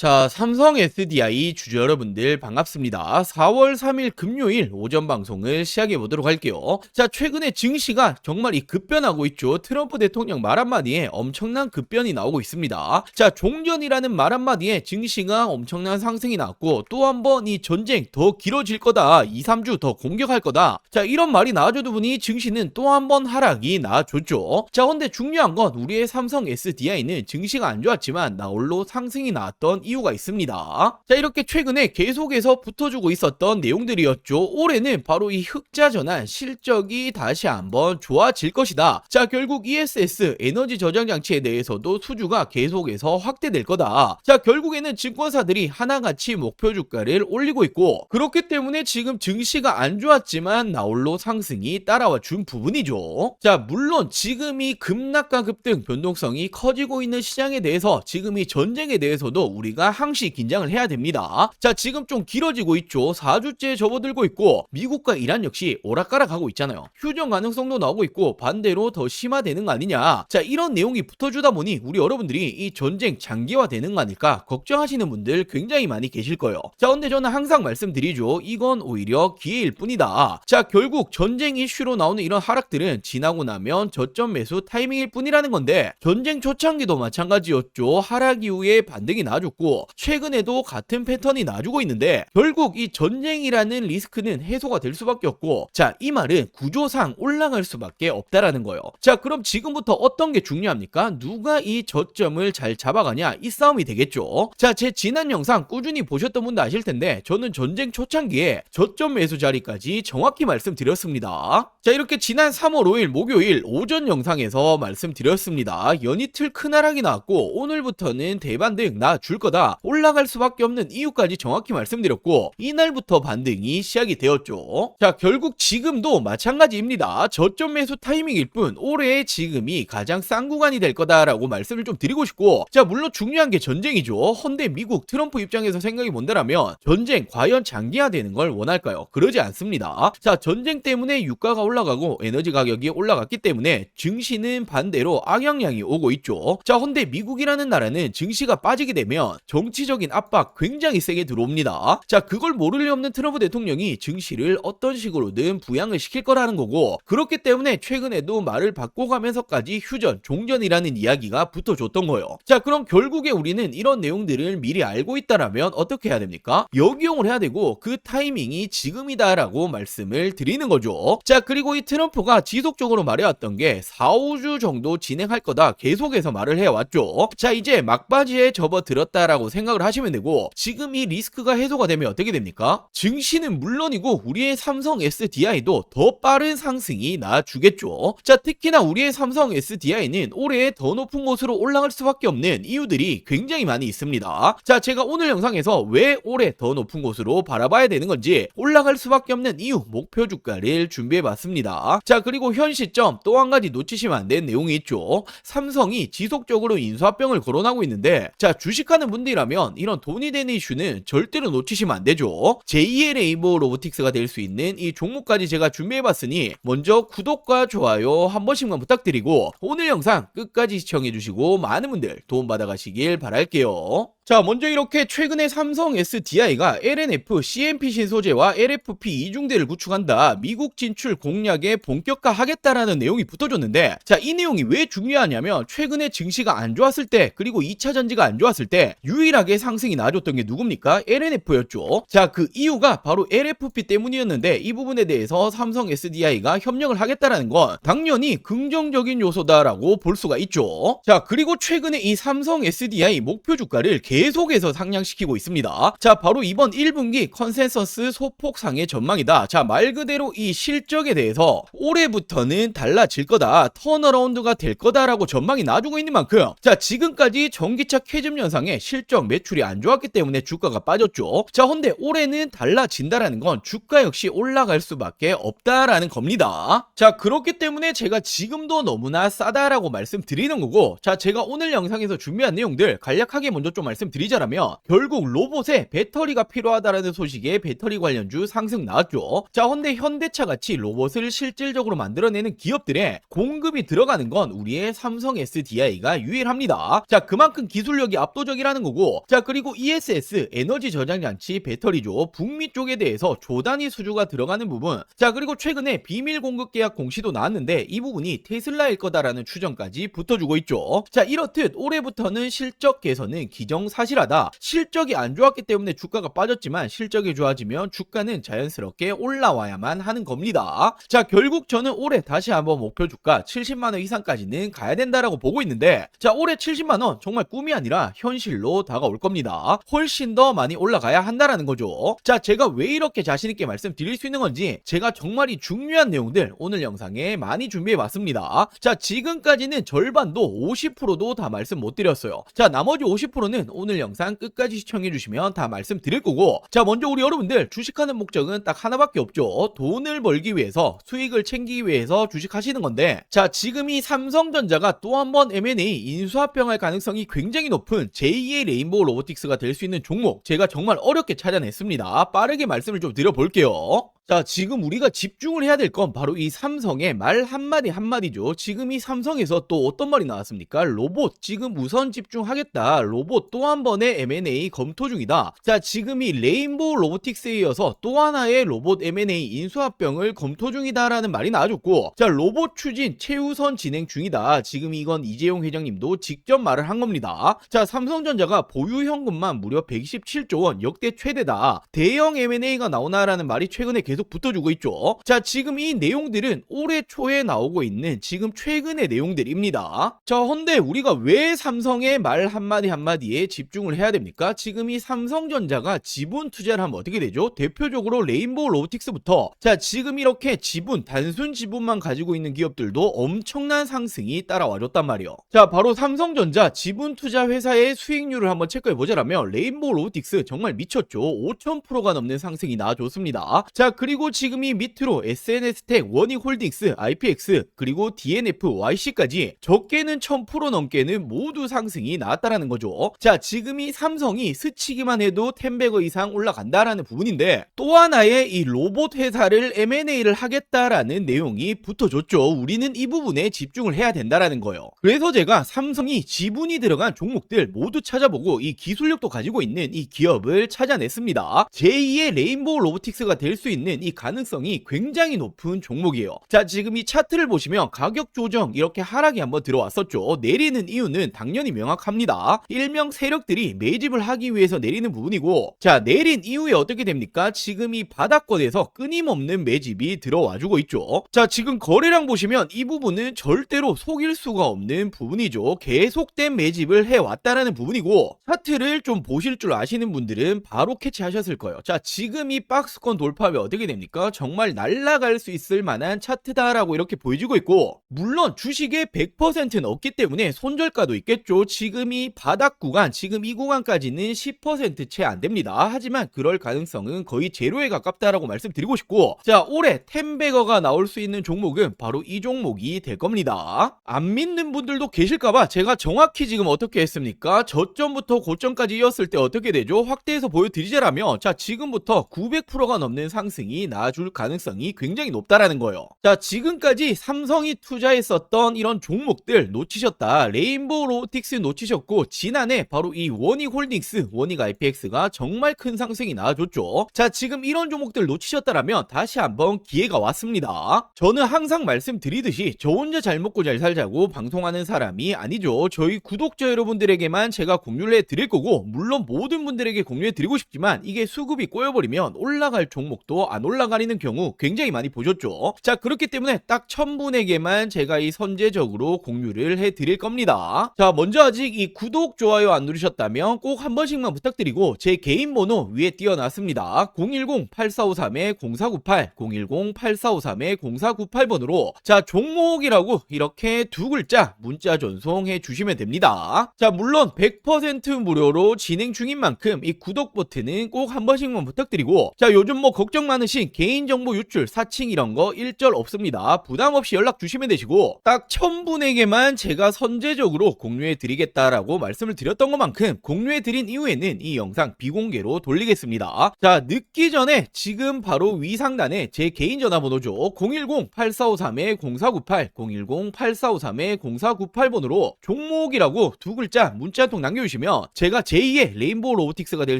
자, 삼성 SDI 주주 여러분들 반갑습니다. 4월 3일 금요일 오전 방송을 시작해 보도록 할게요. 자, 최근에 증시가 정말 급변하고 있죠. 트럼프 대통령 말 한마디에 엄청난 급변이 나오고 있습니다. 자, 종전이라는 말 한마디에 증시가 엄청난 상승이 나왔고, 또 한 번 이 전쟁 더 길어질 거다, 2, 3주 더 공격할 거다, 자, 이런 말이 나와줘도 보니 증시는 또 한 번 하락이 나와줬죠. 자, 근데 중요한 건 우리의 삼성 SDI는 증시가 안 좋았지만 나홀로 상승이 나왔던 이유가 있습니다. 자, 이렇게 최근에 계속해서 붙어주고 있었던 내용들이었죠. 올해는 바로 이 흑자 전환 실적이 다시 한번 좋아질 것이다. 자, 결국 ESS 에너지 저장 장치에 대해서도 수주가 계속해서 확대될 거다. 자, 결국에는 증권사들이 하나같이 목표 주가를 올리고 있고, 그렇기 때문에 지금 증시가 안 좋았지만 나홀로 상승이 따라와 준 부분이죠. 자, 물론 지금 이 급락과 급등 변동성이 커지고 있는 시장에 대해서 지금 이 전쟁에 대해서도 우리가 항시 긴장을 해야 됩니다. 자, 지금 좀 길어지고 있죠. 4주째 접어들고 있고, 미국과 이란 역시 오락가락하고 있잖아요. 휴전 가능성도 나오고 있고, 반대로 더 심화되는 거 아니냐. 자, 이런 내용이 붙어주다 보니 우리 여러분들이 이 전쟁 장기화되는 거 아닐까 걱정하시는 분들 굉장히 많이 계실 거예요. 자, 근데 저는 항상 말씀드리죠. 이건 오히려 기회일 뿐이다. 자, 결국 전쟁 이슈로 나오는 이런 하락들은 지나고 나면 저점 매수 타이밍일 뿐이라는 건데, 전쟁 초창기도 마찬가지였죠. 하락 이후에 반등이 나와줬고, 최근에도 같은 패턴이 나와주고 있는데, 결국 이 전쟁이라는 리스크는 해소가 될 수밖에 없고, 자, 이 말은 구조상 올라갈 수밖에 없다라는 거예요. 자, 그럼 지금부터 어떤 게 중요합니까? 누가 이 저점을 잘 잡아가냐, 이 싸움이 되겠죠. 자, 제 지난 영상 꾸준히 보셨던 분도 아실 텐데, 저는 전쟁 초창기에 저점 매수 자리까지 정확히 말씀드렸습니다. 자, 이렇게 지난 3월 5일 목요일 오전 영상에서 말씀드렸습니다. 연이틀 큰 하락이 나왔고, 오늘부터는 대반등 나줄 거다, 올라갈 수밖에 없는 이유까지 정확히 말씀드렸고, 이날부터 반등이 시작이 되었죠. 자, 결국 지금도 마찬가지입니다. 저점 매수 타이밍일 뿐, 올해 지금이 가장 싼 구간이 될 거다라고 말씀을 좀 드리고 싶고, 자, 물론 중요한 게 전쟁이죠. 헌데 미국 트럼프 입장에서 생각이 뭔데라면, 전쟁 과연 장기화되는 걸 원할까요? 그러지 않습니다. 자, 전쟁 때문에 유가가 올라가고 에너지 가격이 올라갔기 때문에 증시는 반대로 악영향이 오고 있죠. 자, 헌데 미국이라는 나라는 증시가 빠지게 되면 정치적인 압박 굉장히 세게 들어옵니다. 자, 그걸 모를 리 없는 트럼프 대통령이 증시를 어떤 식으로든 부양을 시킬 거라는 거고, 그렇기 때문에 최근에도 말을 바꿔가면서까지 휴전, 종전이라는 이야기가 붙어줬던 거예요. 자, 그럼 결국에 우리는 이런 내용들을 미리 알고 있다라면 어떻게 해야 됩니까? 역이용을 해야 되고, 그 타이밍이 지금이다라고 말씀을 드리는 거죠. 자, 그리고 이 트럼프가 지속적으로 말해왔던 게 4, 5주 정도 진행할 거다 계속해서 말을 해왔죠. 자, 이제 막바지에 접어들었다라고 생각을 하시면 되고, 지금 이 리스크가 해소가 되면 어떻게 됩니까? 증시는 물론이고 우리의 삼성 SDI도 더 빠른 상승이 나와주겠죠. 자, 특히나 우리의 삼성 SDI는 올해 더 높은 곳으로 올라갈 수밖에 없는 이유들이 굉장히 많이 있습니다. 자, 제가 오늘 영상에서 왜 올해 더 높은 곳으로 바라봐야 되는 건지, 올라갈 수밖에 없는 이유, 목표 주가를 준비해봤습니다. 자, 그리고 현 시점 또 한 가지 놓치시면 안 되는 내용이 있죠. 삼성이 지속적으로 인수합병을 거론하고 있는데, 자, 주식하는 분들이라면 이런 돈이 되는 이슈는 절대로 놓치시면 안 되죠. 제2의 레인보우 로보틱스가 될 수 있는 이 종목까지 제가 준비해봤으니 먼저 구독과 좋아요 한 번씩만 부탁드리고, 오늘 영상 끝까지 시청해주시고 많은 분들 도움받아 가시길 바랄게요. 자, 먼저 이렇게 최근에 삼성 SDI가 LNF, CMP 신소재와 LFP 이중대를 구축한다, 미국 진출 공략에 본격화하겠다라는 내용이 붙어줬는데, 자, 이 내용이 왜 중요하냐면, 최근에 증시가 안 좋았을 때, 그리고 2차 전지가 안 좋았을 때 유일하게 상승이 나와줬던 게 누굽니까? LNF였죠. 자, 그 이유가 바로 LFP 때문이었는데, 이 부분에 대해서 삼성 SDI가 협력을 하겠다라는 건 당연히 긍정적인 요소다라고 볼 수가 있죠. 자, 그리고 최근에 이 삼성 SDI 목표 주가를 계속해서 상향시키고 있습니다. 자, 바로 이번 1분기 컨센서스 소폭상의 전망이다. 자, 말 그대로 이 실적에 대해서 올해부터는 달라질 거다, 턴어라운드가 될 거다라고 전망이 나와주고 있는 만큼, 자, 지금까지 전기차 캐즘 현상에 실적 매출이 안 좋았기 때문에 주가가 빠졌죠. 자, 근데 올해는 달라진다라는 건 주가 역시 올라갈 수밖에 없다라는 겁니다. 자, 그렇기 때문에 제가 지금도 너무나 싸다라고 말씀드리는 거고, 자, 제가 오늘 영상에서 준비한 내용들 간략하게 먼저 좀 말씀 말씀드리자라면 결국 로봇에 배터리가 필요하다라는 소식에 배터리 관련주 상승 나왔죠. 자, 근데 현대차 같이 로봇을 실질적으로 만들어내는 기업들의 공급이 들어가는 건 우리의 삼성 SDI가 유일합니다. 자, 그만큼 기술력이 압도적이라는 거고, 자, 그리고 ESS 에너지 저장 장치 배터리죠. 북미 쪽에 대해서 조 단위 수주가 들어가는 부분. 자, 그리고 최근에 비밀 공급 계약 공시도 나왔는데 이 부분이 테슬라일 거다라는 추정까지 붙어주고 있죠. 자, 이렇듯 올해부터는 실적 개선은 기정사실하다. 실적이 안 좋았기 때문에 주가가 빠졌지만 실적이 좋아지면 주가는 자연스럽게 올라와야만 하는 겁니다. 자, 결국 저는 올해 다시 한번 목표 주가 70만원 이상까지는 가야 된다라고 보고 있는데, 자, 올해 70만원 정말 꿈이 아니라 현실로 다가올 겁니다. 훨씬 더 많이 올라가야 한다라는 거죠. 자, 제가 왜 이렇게 자신있게 말씀드릴 수 있는 건지 제가 정말 이 중요한 내용들 오늘 영상에 많이 준비해 봤습니다. 자, 지금까지는 절반도 50%도 다 말씀 못 드렸어요. 자, 나머지 50%는 오늘 영상 끝까지 시청해 주시면 다 말씀드릴 거고, 자, 먼저 우리 여러분들 주식하는 목적은 딱 하나밖에 없죠. 돈을 벌기 위해서, 수익을 챙기기 위해서 주식하시는 건데, 자, 지금 이 삼성전자가 또 한 번 M&A 인수합병할 가능성이 굉장히 높은 제2의 레인보우 로보틱스가 될 수 있는 종목 제가 정말 어렵게 찾아냈습니다. 빠르게 말씀을 좀 드려볼게요. 자, 지금 우리가 집중을 해야 될 건 바로 이 삼성의 말 한마디 한마디죠. 지금 이 삼성에서 또 어떤 말이 나왔습니까? 로봇 지금 우선 집중하겠다. 로봇 또 한 번의 M&A 검토 중이다. 자, 지금 이 레인보우 로보틱스에 이어서 또 하나의 로봇 M&A 인수합병을 검토 중이다라는 말이 나와줬고, 자, 로봇 추진 최우선 진행 중이다. 지금 이건 이재용 회장님도 직접 말을 한 겁니다. 자, 삼성전자가 보유 현금만 무려 127조 원 역대 최대다. 대형 M&A가 나오나라는 말이 최근에 계속 붙어주고 있죠. 자, 지금 이 내용들은 올해 초에 나오고 있는 지금 최근의 내용들입니다. 자, 근데 우리가 왜 삼성의 말 한마디 한마디에 집중을 해야 됩니까? 지금 이 삼성전자가 지분 투자를 하면 어떻게 되죠? 대표적으로 레인보우 로보틱스부터, 자, 지금 이렇게 지분, 단순 지분만 가지고 있는 기업들도 엄청난 상승이 따라와줬단 말이에요. 자, 바로 삼성전자 지분 투자 회사의 수익률을 한번 체크해 보자라면 레인보우 로보틱스 정말 미쳤죠. 5000%가 넘는 상승이 나와줬습니다. 자, 그리고 지금 이 밑으로 SNS텍, 원익홀딩스, IPX, 그리고 DNF, YC까지 적게는 1000% 넘게는 모두 상승이 나왔다라는 거죠. 자, 지금 이 삼성이 스치기만 해도 10배거 이상 올라간다라는 부분인데, 또 하나의 이 로봇 회사를 M&A를 하겠다라는 내용이 붙어줬죠. 우리는 이 부분에 집중을 해야 된다라는 거예요. 그래서 제가 삼성이 지분이 들어간 종목들 모두 찾아보고 이 기술력도 가지고 있는 이 기업을 찾아냈습니다. 제2의 레인보우 로보틱스가 될 수 있는 이 가능성이 굉장히 높은 종목이에요. 자, 지금 이 차트를 보시면 가격 조정 이렇게 하락이 한번 들어왔었죠. 내리는 이유는 당연히 명확합니다. 일명 세력들이 매집을 하기 위해서 내리는 부분이고, 자, 내린 이후에 어떻게 됩니까? 지금 이 바닥권에서 끊임없는 매집이 들어와주고 있죠. 자, 지금 거래량 보시면 이 부분은 절대로 속일 수가 없는 부분이죠. 계속된 매집을 해왔다라는 부분이고, 차트를 좀 보실 줄 아시는 분들은 바로 캐치하셨을 거예요. 자, 지금 이 박스권 돌파하면 어떻게 됩니까? 정말 날아갈 수 있을 만한 차트다라고 이렇게 보여지고 있고, 물론 주식의 100%는 없기 때문에 손절가도 있겠죠. 지금 이 바닥 구간, 지금 이 구간까지는 10% 채 안 됩니다. 하지만 그럴 가능성은 거의 제로에 가깝다라고 말씀드리고 싶고, 자, 올해 10배거가 나올 수 있는 종목은 바로 이 종목이 될 겁니다. 안 믿는 분들도 계실까봐 제가 정확히 지금 어떻게 했습니까? 저점부터 고점까지 이었을 때 어떻게 되죠? 확대해서 보여드리자라면, 자, 지금부터 900%가 넘는 상승이 나와줄 가능성이 굉장히 높다라는 거예요. 자, 지금까지 삼성이 투자했었던 이런 종목들 놓치셨다. 레인보우 로보틱스 놓치셨고, 지난해 바로 이 원익홀딩스, 원익 IPX가 정말 큰 상승이 나와줬죠. 자, 지금 이런 종목들 놓치셨다라면 다시 한번 기회가 왔습니다. 저는 항상 말씀드리듯이 저 혼자 잘 먹고 잘 살자고 방송하는 사람이 아니죠. 저희 구독자 여러분들에게만 제가 공유를 해드릴 거고, 물론 모든 분들에게 공유해드리고 싶지만 이게 수급이 꼬여버리면 올라갈 종목도 안 올라가리는 경우 굉장히 많이 보셨죠. 자, 그렇기 때문에 딱 1000분에게만 제가 이 선제적으로 공유를 해드릴 겁니다. 자, 먼저 아직 이 구독, 좋아요 안 누르셨다면 꼭 한 번씩만 부탁드리고, 제 개인 번호 위에 띄워놨습니다. 010-8453-0498, 010-8453-0498번으로 자, 종목이라고 이렇게 두 글자 문자 전송해 주시면 됩니다. 자, 물론 100% 무료로 진행 중인 만큼 이 구독 버튼은 꼭 한 번씩만 부탁드리고, 자, 요즘 뭐 걱정 많으신 대신 개인정보 유출, 사칭 이런 거 일절 없습니다. 부담 없이 연락 주시면 되시고 딱 1000분에게만 제가 선제적으로 공유해 드리겠다라고 말씀을 드렸던 것만큼 공유해 드린 이후에는 이 영상 비공개로 돌리겠습니다. 자, 늦기 전에 지금 바로 위 상단에 제 개인 전화번호죠. 010-8453-0498 010-8453-0498번으로 종목이라고 두 글자 문자 한 통 남겨주시면 제가 제2의 레인보우 로보틱스가 될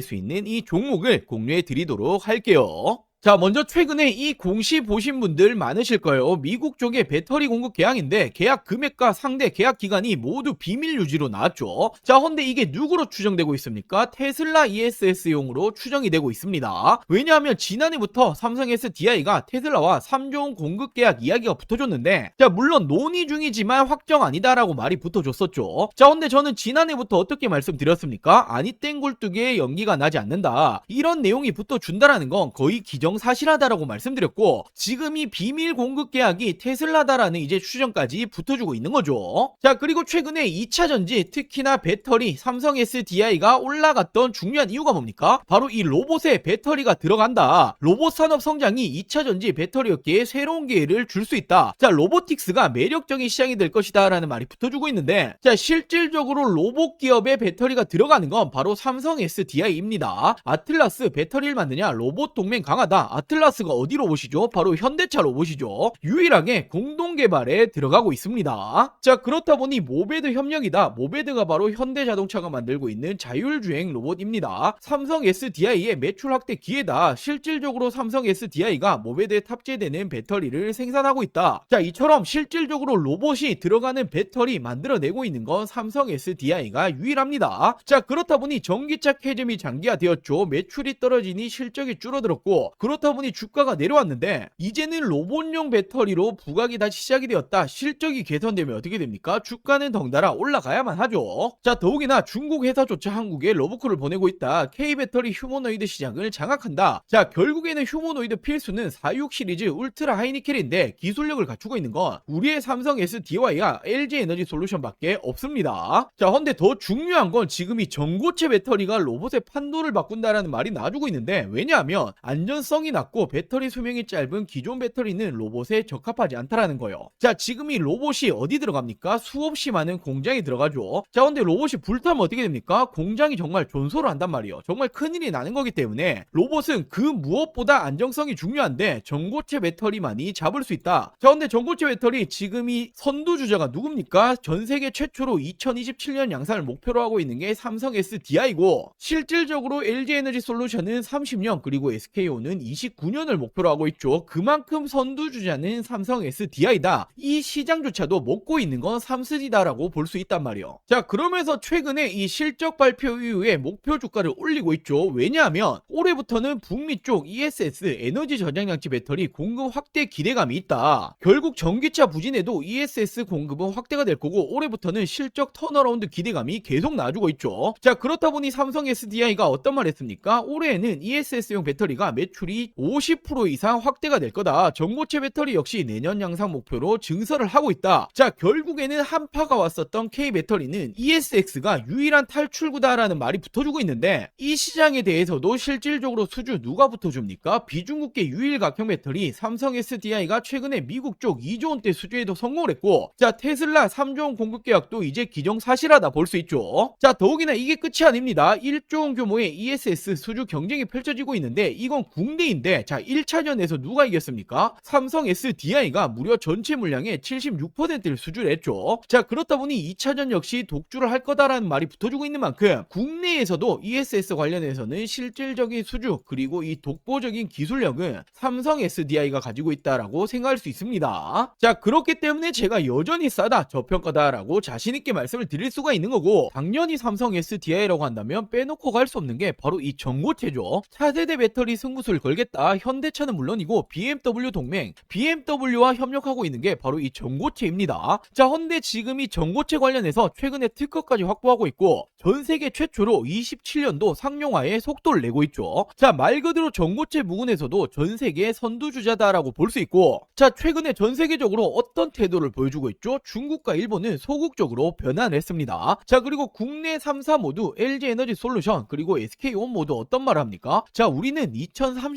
수 있는 이 종목을 공유해 드리도록 할게요. 자, 먼저 최근에 이 공시 보신 분들 많으실 거예요. 미국 쪽의 배터리 공급 계약인데 계약 금액과 상대 계약 기간이 모두 비밀 유지로 나왔죠. 자, 근데 이게 누구로 추정되고 있습니까? 테슬라 ESS용으로 추정이 되고 있습니다. 왜냐하면 지난해부터 삼성 SDI가 테슬라와 3조 원 공급 계약 이야기가 붙어줬는데, 자, 물론 논의 중이지만 확정 아니다라고 말이 붙어줬었죠. 자, 근데 저는 지난해부터 어떻게 말씀드렸습니까? 아니 땡굴뚝에 연기가 나지 않는다, 이런 내용이 붙어준다라는 건 거의 기정사실하다라고 말씀드렸고, 지금 이 비밀 공급 계약이 테슬라다라는 이제 추정까지 붙어주고 있는 거죠. 자, 그리고 최근에 2차 전지, 특히나 배터리, 삼성 SDI가 올라갔던 중요한 이유가 뭡니까? 바로 이 로봇에 배터리가 들어간다. 로봇 산업 성장이 2차 전지 배터리 업계에 새로운 기회를 줄 수 있다. 자, 로보틱스가 매력적인 시장이 될 것이다 라는 말이 붙어주고 있는데, 자, 실질적으로 로봇 기업에 배터리가 들어가는 건 바로 삼성 SDI입니다. 아틀라스 배터리를 만드냐? 로봇 동맹 강하다. 아틀라스가 어디 로봇이죠? 바로 현대차 로봇이죠. 유일하게 공동 개발에 들어가고 있습니다. 자, 그렇다 보니 모베드 협력이다. 모베드가 바로 현대자동차가 만들고 있는 자율주행 로봇입니다. 삼성 SDI의 매출 확대 기회다. 실질적으로 삼성 SDI가 모베드에 탑재되는 배터리를 생산하고 있다. 자, 이처럼 실질적으로 로봇이 들어가는 배터리 만들어내고 있는 건 삼성 SDI가 유일합니다. 자, 그렇다 보니 전기차 캐즘이 장기화되었죠. 매출이 떨어지니 실적이 줄어들었고, 그렇다 보니 주가가 내려왔는데, 이제는 로봇용 배터리로 부각이 다시 시작이 되었다. 실적이 개선되면 어떻게 됩니까? 주가는 덩달아 올라가야만 하죠. 자, 더욱이나 중국 회사조차 한국에 러브콜을 보내고 있다. K배터리 휴머노이드 시장을 장악한다. 자, 결국에는 휴머노이드 필수는 46 시리즈 울트라 하이니켈인데 기술력을 갖추고 있는 건 우리의 삼성 SDI와 LG 에너지 솔루션밖에 없습니다. 자, 근데 더 중요한 건 지금 이 전고체 배터리가 로봇의 판도를 바꾼다라는 말이 나와주고 있는데, 왜냐하면 안전성이 낮고 배터리 수명이 짧은 기존 배터리는 로봇에 적합하지 않다라는 거예요. 자, 지금 이 로봇이 어디 들어갑니까? 수없이 많은 공장이 들어가죠. 자, 근데 로봇이 불타면 어떻게 됩니까? 공장이 정말 존소를 한단 말이에요. 정말 큰일이 나는 거기 때문에 로봇은 그 무엇보다 안정성이 중요한데 전고체 배터리만이 잡을 수 있다. 자, 근데 전고체 배터리 지금 이 선두주자가 누굽니까? 전 세계 최초로 2027년 양산을 목표로 하고 있는 게 삼성 SDI고, 실질적으로 LG 에너지 솔루션은 30년, 그리고 SK온은 29년을 목표로 하고 있죠. 그만큼 선두주자는 삼성 SDI다. 이 시장조차도 먹고 있는 건 삼스디다라고 볼 수 있단 말이에요. 자, 그러면서 최근에 이 실적 발표 이후에 목표 주가를 올리고 있죠. 왜냐하면 올해부터는 북미 쪽 ESS 에너지 저장장치 배터리 공급 확대 기대감이 있다. 결국 전기차 부진에도 ESS 공급은 확대가 될 거고, 올해부터는 실적 턴어라운드 기대감이 계속 나와주고 있죠. 자, 그렇다 보니 삼성 SDI가 어떤 말 했습니까? 올해에는 ESS용 배터리가 매출이 50% 이상 확대가 될 거다. 전고체 배터리 역시 내년 양상 목표로 증설을 하고 있다. 자, 결국에는 한파가 왔었던 K배터리는 ESX가 유일한 탈출구다라는 말이 붙어주고 있는데, 이 시장에 대해서도 실질적으로 수주 누가 붙어줍니까? 비중국계 유일 각형 배터리 삼성 SDI가 최근에 미국 쪽 2조 원대 수주에도 성공을 했고, 자, 테슬라 3조 원 공급 계약도 이제 기정사실하다 볼 수 있죠. 자, 더욱이나 이게 끝이 아닙니다. 1조 원 규모의 ESS 수주 경쟁이 펼쳐지고 있는데, 이건 국내인데, 자, 1차전에서 누가 이겼습니까? 삼성 SDI가 무려 전체 물량의 76%를 수주를 했죠. 자, 그렇다 보니 2차전 역시 독주를 할 거다라는 말이 붙어주고 있는 만큼 국내에서도 ESS 관련해서는 실질적인 수주, 그리고 이 독보적인 기술력은 삼성 SDI가 가지고 있다라고 생각할 수 있습니다. 자, 그렇기 때문에 제가 여전히 싸다, 저평가다라고 자신있게 말씀을 드릴 수가 있는 거고, 당연히 삼성 SDI라고 한다면 빼놓고 갈 수 없는 게 바로 이 전고체죠. 차세대 배터리 승부수를 걸겠다. 현대차는 물론이고 BMW 동맹, BMW와 협력하고 있는 게 바로 이 전고체입니다. 자, 헌데 지금 이 전고체 관련해서 최근에 특허까지 확보하고 있고, 전 세계 최초로 27년도 상용화에 속도를 내고 있죠. 자, 말 그대로 전고체 부분에서도 전 세계 선두주자다라고 볼 수 있고, 자, 최근에 전 세계적으로 어떤 태도를 보여주고 있죠? 중국과 일본은 소극적으로 변환을 했습니다. 자, 그리고 국내 3사 모두 LG 에너지 솔루션 그리고 SK온 모두 어떤 말을 합니까? 자, 우리는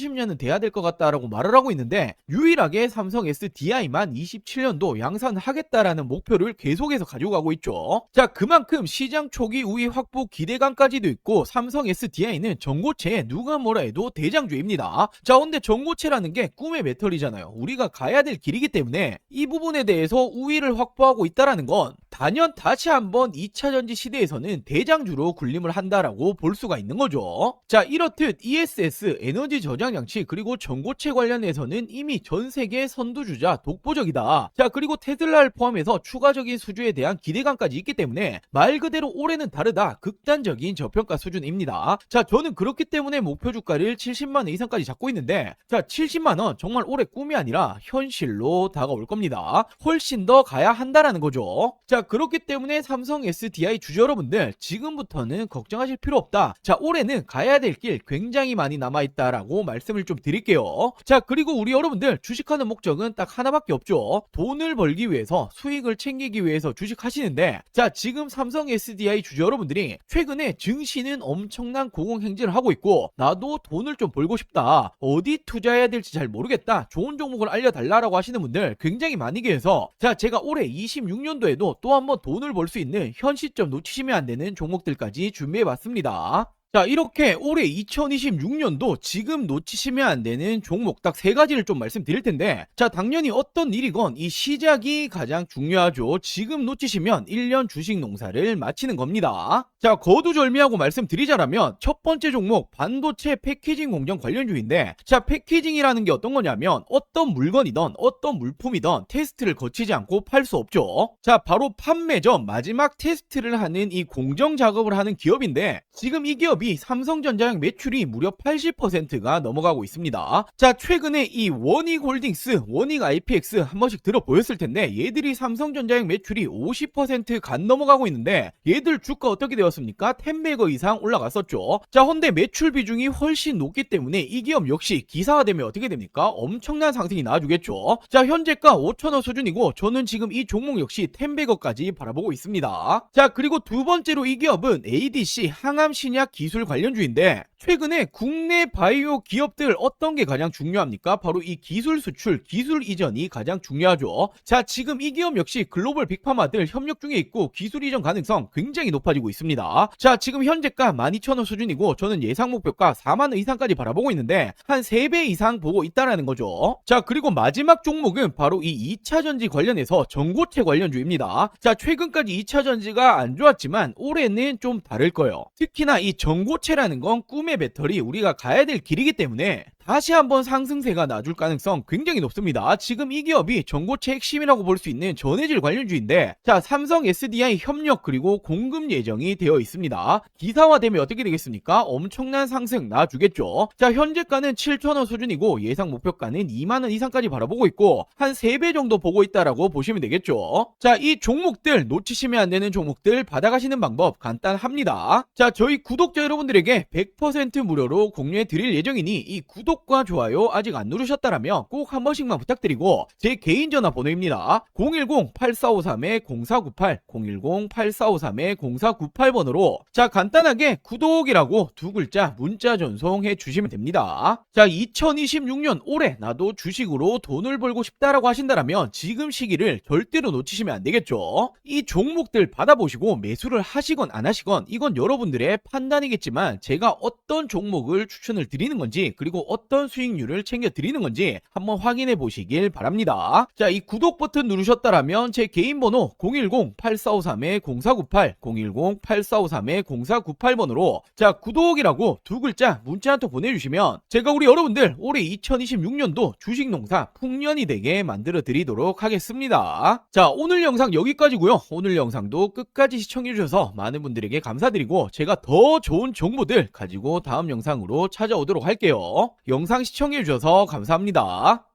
30년은 돼야 될 것 같다라고 말을 하고 있는데 유일하게 삼성 SDI만 27년도 양산하겠다라는 목표를 계속해서 가지고 가고 있죠. 자, 그만큼 시장 초기 우위 확보 기대감까지도 있고 삼성 SDI는 전고체에 누가 뭐라 해도 대장주입니다. 자, 근데 전고체라는 게 꿈의 배터리잖아요. 우리가 가야 될 길이기 때문에 이 부분에 대해서 우위를 확보하고 있다라는 건 단연 다시 한번 2차전지 시대에서는 대장주로 군림을 한다라고 볼 수가 있는 거죠. 자, 이렇듯 ESS 에너지 저장 장치 그리고 전고체 관련해서는 이미 전 세계 선두주자 독보적이다. 자, 그리고 테슬라를 포함해서 추가적인 수주에 대한 기대감까지 있기 때문에 말 그대로 올해는 다르다. 극단적인 저평가 수준입니다. 자, 저는 그렇기 때문에 목표 주가를 70만원 이상까지 잡고 있는데, 자, 70만원 정말 올해 꿈이 아니라 현실로 다가올 겁니다. 훨씬 더 가야 한다라는 거죠. 자, 그렇기 때문에 삼성 SDI 주주 여러분들 지금부터는 걱정하실 필요 없다. 자, 올해는 가야 될 길 굉장히 많이 남아있다라고 말씀을 좀 드릴게요. 자, 그리고 우리 여러분들 주식하는 목적은 딱 하나밖에 없죠. 돈을 벌기 위해서, 수익을 챙기기 위해서 주식하시는데, 자, 지금 삼성 SDI 주주 여러분들이 최근에 증시는 엄청난 고공행진을 하고 있고 나도 돈을 좀 벌고 싶다, 어디 투자해야 될지 잘 모르겠다, 좋은 종목을 알려달라고 하시는 분들 굉장히 많이 계셔서, 자, 제가 올해 26년도에도 또 한번 돈을 벌 수 있는 현 시점 놓치시면 안 되는 종목들까지 준비해봤습니다. 자, 이렇게 올해 2026년도 지금 놓치시면 안 되는 종목 딱 3가지를 좀 말씀드릴 텐데, 자, 당연히 어떤 일이건 이 시작이 가장 중요하죠. 지금 놓치시면 1년 주식 농사를 마치는 겁니다. 자, 거두절미하고 말씀드리자라면 첫 번째 종목 반도체 패키징 공정 관련주인데, 자, 패키징이라는 게 어떤 거냐면 어떤 물건이든 어떤 물품이든 테스트를 거치지 않고 팔 수 없죠. 자, 바로 판매 전 마지막 테스트를 하는 이 공정 작업을 하는 기업인데, 지금 이 기업이 삼성전자의 매출이 무려 80%가 넘어가고 있습니다. 자, 최근에 이 원익홀딩스, 원익 IPX 한 번씩 들어보였을 텐데 얘들이 삼성전자의 매출이 50% 간 넘어가고 있는데 얘들 주가 어떻게 되었습니까? 10배거 이상 올라갔었죠. 자, 헌데 매출 비중이 훨씬 높기 때문에 이 기업 역시 기사화되면 어떻게 됩니까? 엄청난 상승이 나와주겠죠. 자, 현재가 5,000원 수준이고 저는 지금 이 종목 역시 10배거까지 바라보고 있습니다. 자, 그리고 두 번째로 이 기업은 ADC 항암 신약 기술 관련주인데, 최근에 국내 바이오 기업들 어떤 게 가장 중요합니까? 바로 이 기술 수출, 기술 이전이 가장 중요하죠. 자, 지금 이 기업 역시 글로벌 빅파마들 협력 중에 있고 기술 이전 가능성 굉장히 높아지고 있습니다. 자, 지금 현재가 12,000원 수준이고 저는 예상 목표가 4만원 이상까지 바라보고 있는데 한 3배 이상 보고 있다라는 거죠. 자, 그리고 마지막 종목은 바로 이 2차전지 관련해서 전고체 관련주입니다. 자, 최근까지 2차전지가 안 좋았지만 올해는 좀 다를 거예요. 특히나 이 전고체라는 건 꿈의 배터리, 우리가 가야 될 길이기 때문에 다시 한번 상승세가 나줄 가능성 굉장히 높습니다. 지금 이 기업이 전고체 핵심이라고 볼 수 있는 전해질 관련주인데, 자, 삼성 SDI 협력 그리고 공급 예정이 되어 있습니다. 기사화되면 어떻게 되겠습니까? 엄청난 상승 나주겠죠. 자, 현재가는 7,000원 수준이고 예상 목표가는 2만원 이상까지 바라보고 있고 한 3배 정도 보고 있다라고 보시면 되겠죠. 자, 이 종목들 놓치시면 안 되는 종목들 받아가시는 방법 간단합니다. 자, 저희 구독자 여러분들에게 100% 무료로 공유해 드릴 예정이니 이 구독과 좋아요 아직 안 누르셨다라면 꼭 한 번씩만 부탁드리고, 제 개인 전화번호입니다. 010-8453-0498 010-8453-0498번으로 자, 간단하게 구독이라고 2글자 문자 전송해 주시면 됩니다. 자, 2026년 올해 나도 주식으로 돈을 벌고 싶다라고 하신다라면 지금 시기를 절대로 놓치시면 안 되겠죠. 이 종목들 받아보시고 매수를 하시건 안 하시건 이건 여러분들의 판단이겠지만 제가 어떤 종목을 추천을 드리는 건지 그리고 어떤 수익률을 챙겨 드리는 건지 한번 확인해 보시길 바랍니다. 자, 이 구독 버튼 누르셨다라면 제 개인 번호 010-8453-0498 010-8453-0498번으로 자, 구독이라고 2글자 문자 한 통 보내주시면 제가 우리 여러분들 올해 2026년도 주식농사 풍년이 되게 만들어 드리도록 하겠습니다. 자, 오늘 영상 여기까지고요. 오늘 영상도 끝까지 시청해 주셔서 많은 분들에게 감사드리고 제가 더 좋은 정보들 가지고 다음 영상으로 찾아오도록 할게요. 영상 시청해 주셔서 감사합니다.